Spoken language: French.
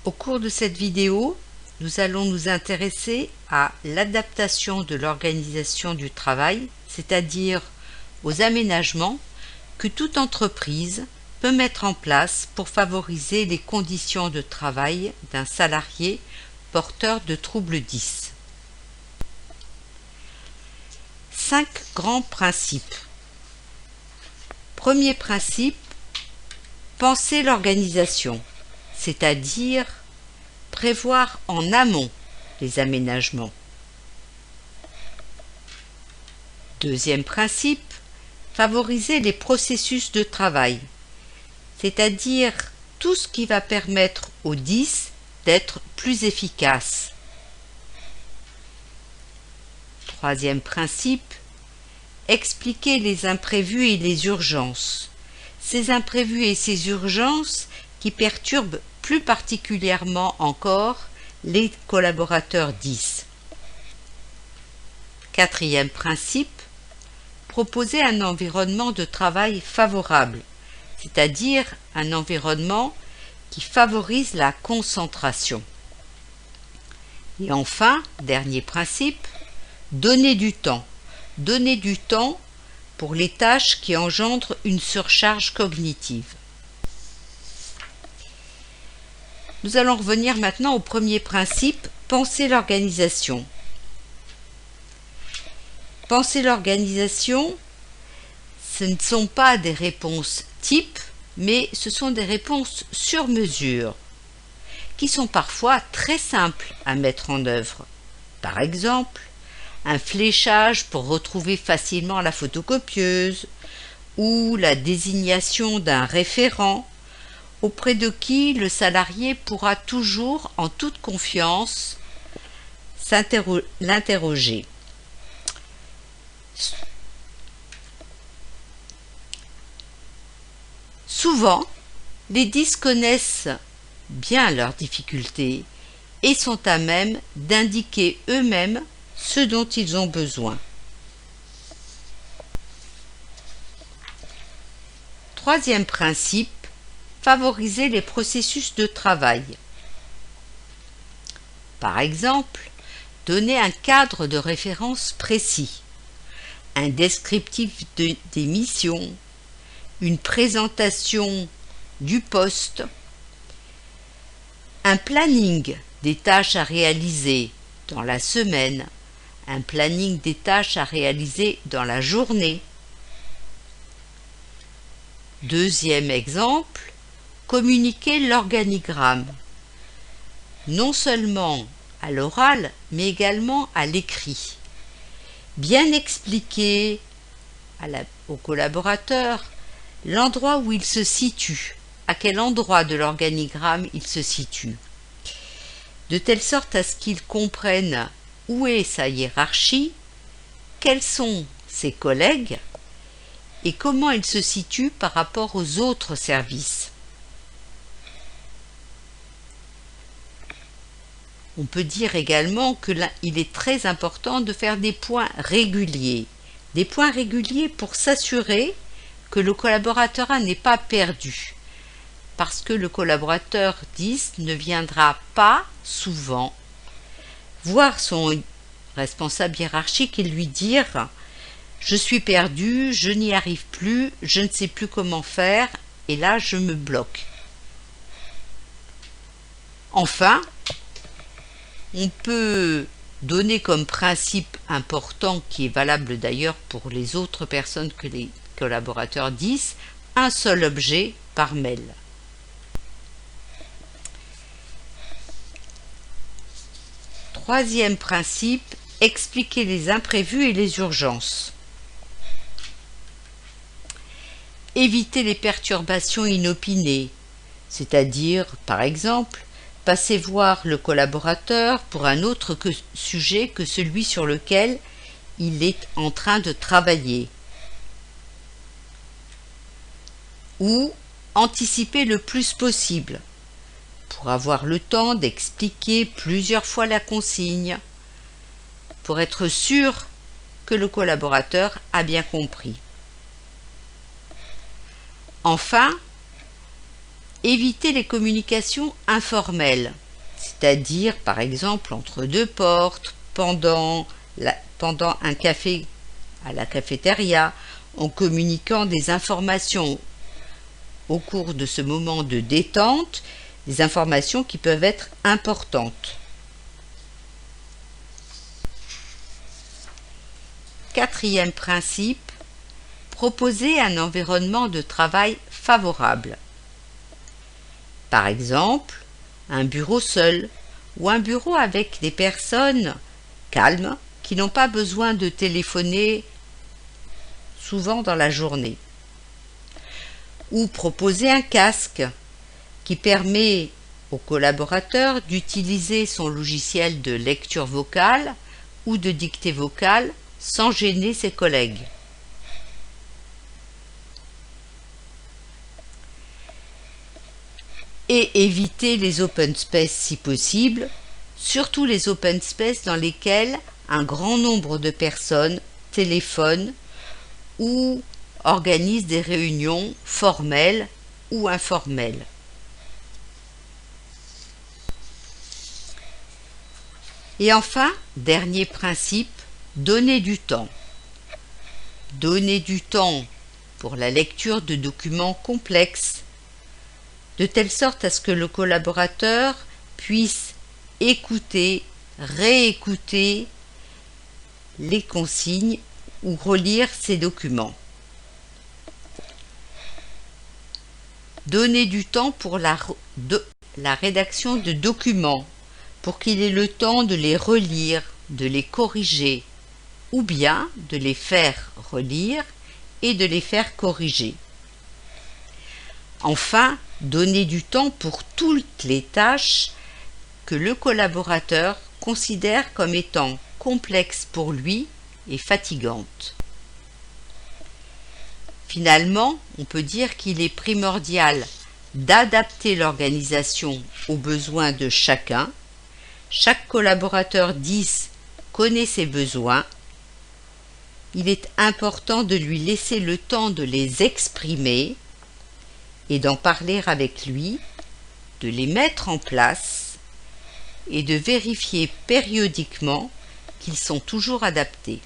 Au cours de cette vidéo, nous allons nous intéresser à l'adaptation de l'organisation du travail, c'est-à-dire aux aménagements que toute entreprise peut mettre en place pour favoriser les conditions de travail d'un salarié porteur de troubles 10. 5 grands principes. Premier principe, penser l'organisation, c'est-à-dire prévoir en amont les aménagements. Deuxième principe, favoriser les processus de travail, c'est-à-dire tout ce qui va permettre aux 10 d'être plus efficaces. Troisième principe, expliquer les imprévus et les urgences. Ces imprévus et ces urgences qui perturbent plus particulièrement encore les collaborateurs 10. Quatrième principe, proposer un environnement de travail favorable, c'est-à-dire un environnement qui favorise la concentration. Et enfin, dernier principe, donner du temps. Donner du temps pour les tâches qui engendrent une surcharge cognitive. Nous allons revenir maintenant au premier principe, penser l'organisation. Penser l'organisation, ce ne sont pas des réponses types, mais ce sont des réponses sur mesure, qui sont parfois très simples à mettre en œuvre. Par exemple, un fléchage pour retrouver facilement la photocopieuse, ou la désignation d'un référent, auprès de qui le salarié pourra toujours, en toute confiance, l'interroger. Souvent, les 10 connaissent bien leurs difficultés et sont à même d'indiquer eux-mêmes ce dont ils ont besoin. Troisième principe, favoriser les processus de travail. Par exemple, donner un cadre de référence précis, un descriptif des missions, une présentation du poste, un planning des tâches à réaliser dans la semaine, un planning des tâches à réaliser dans la journée. Deuxième exemple, communiquer l'organigramme, non seulement à l'oral, mais également à l'écrit. Bien expliquer aux collaborateurs l'endroit où il se situe, à quel endroit de l'organigramme il se situe, de telle sorte à ce qu'ils comprennent où est sa hiérarchie, quels sont ses collègues et comment il se situe par rapport aux autres services. On peut dire également qu'il est très important de faire des points réguliers pour s'assurer que le collaborateur 1 n'est pas perdu, parce que le collaborateur 10 ne viendra pas souvent voir son responsable hiérarchique et lui dire « Je suis perdu, je n'y arrive plus, je ne sais plus comment faire, et là je me bloque ». Enfin, on peut donner comme principe important, qui est valable d'ailleurs pour les autres personnes que les collaborateurs 10, un seul objet par mail. Troisième principe, expliquer les imprévus et les urgences. Éviter les perturbations inopinées, c'est-à-dire, par exemple, passer voir le collaborateur pour un autre sujet que celui sur lequel il est en train de travailler. Ou anticiper le plus possible, pour avoir le temps d'expliquer plusieurs fois la consigne, pour être sûr que le collaborateur a bien compris. Enfin, Éviter les communications informelles, c'est-à-dire par exemple entre deux portes, pendant un café à la cafétéria, en communiquant des informations au cours de ce moment de détente, des informations qui peuvent être importantes. Quatrième principe, proposer un environnement de travail favorable. Par exemple, un bureau seul ou un bureau avec des personnes calmes qui n'ont pas besoin de téléphoner souvent dans la journée. Ou proposer un casque qui permet au collaborateur d'utiliser son logiciel de lecture vocale ou de dictée vocale sans gêner ses collègues. Et éviter les open space si possible, surtout les open space dans lesquels un grand nombre de personnes téléphonent ou organisent des réunions formelles ou informelles. Et enfin, dernier principe, donner du temps. Donner du temps pour la lecture de documents complexes, de telle sorte à ce que le collaborateur puisse écouter, réécouter les consignes ou relire ces documents. Donner du temps pour la rédaction de documents, pour qu'il ait le temps de les relire, de les corriger, ou bien de les faire relire et de les faire corriger. Enfin, donner du temps pour toutes les tâches que le collaborateur considère comme étant complexes pour lui et fatigantes. Finalement, on peut dire qu'il est primordial d'adapter l'organisation aux besoins de chacun. Chaque collaborateur 10 connaît ses besoins. Il est important de lui laisser le temps de les exprimer et d'en parler avec lui, de les mettre en place et de vérifier périodiquement qu'ils sont toujours adaptés.